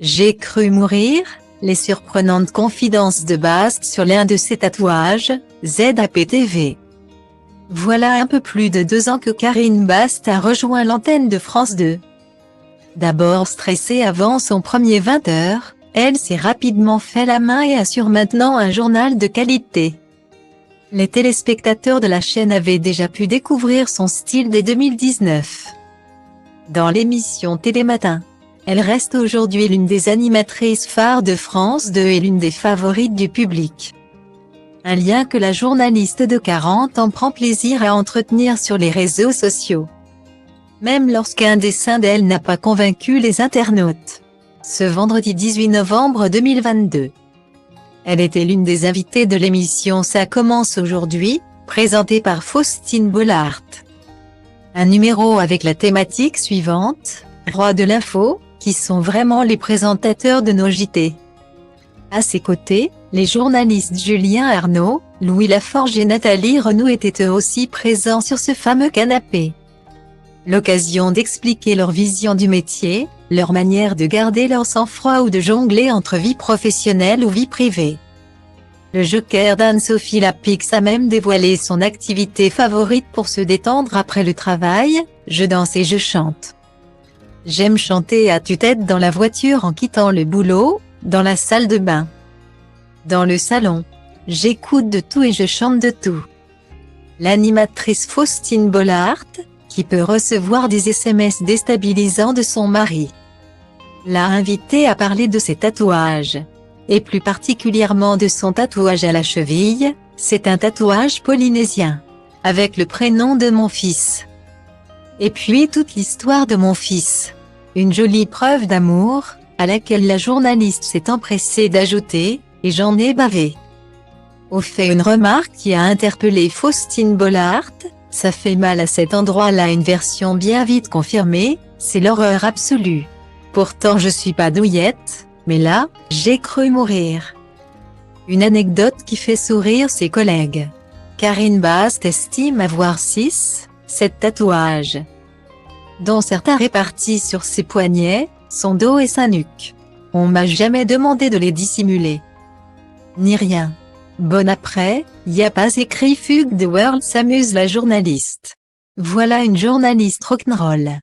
J'ai cru mourir, les surprenantes confidences de Bast sur l'un de ses tatouages, ZAPTV. Voilà un peu plus de 2 ans que Karine Bast a rejoint l'antenne de France 2. D'abord stressée avant son premier 20h, elle s'est rapidement fait la main et assure maintenant un journal de qualité. Les téléspectateurs de la chaîne avaient déjà pu découvrir son style dès 2019. Dans l'émission Télématin, elle reste aujourd'hui l'une des animatrices phares de France 2 et l'une des favorites du public. Un lien que la journaliste de 40 ans prend plaisir à entretenir sur les réseaux sociaux. Même lorsqu'un dessin d'elle n'a pas convaincu les internautes. Ce vendredi 18 novembre 2022. Elle était l'une des invitées de l'émission Ça commence aujourd'hui, présentée par Faustine Bollaert. Un numéro avec la thématique suivante, Roi de l'info, qui sont vraiment les présentateurs de nos JT. À ses côtés, les journalistes Julien Arnaud, Louis Laforge et Nathalie Renaud étaient eux aussi présents sur ce fameux canapé. L'occasion d'expliquer leur vision du métier, leur manière de garder leur sang-froid ou de jongler entre vie professionnelle ou vie privée. Le joker d'Anne-Sophie Lapix a même dévoilé son activité favorite pour se détendre après le travail, je danse et je chante. J'aime chanter à tue-tête dans la voiture en quittant le boulot, dans la salle de bain. Dans le salon. J'écoute de tout et je chante de tout. L'animatrice Faustine Bollaert, qui peut recevoir des SMS déstabilisants de son mari, l'a invitée à parler de ses tatouages. Et plus particulièrement de son tatouage à la cheville, c'est un tatouage polynésien. Avec le prénom de mon fils. Et puis toute l'histoire de mon fils. Une jolie preuve d'amour, à laquelle la journaliste s'est empressée d'ajouter, et j'en ai bavé. Au fait une remarque qui a interpellé Faustine Bollaert, ça fait mal à cet endroit-là une version bien vite confirmée, c'est l'horreur absolue. Pourtant je suis pas douillette, mais là, j'ai cru mourir. Une anecdote qui fait sourire ses collègues. Karine Bast estime avoir 7 tatouages, dont certains répartis sur ses poignets, son dos et sa nuque. On m'a jamais demandé de les dissimuler. Ni rien. Bon après, y a pas écrit Fugue the World s'amuse la journaliste. Voilà une journaliste rock'n'roll.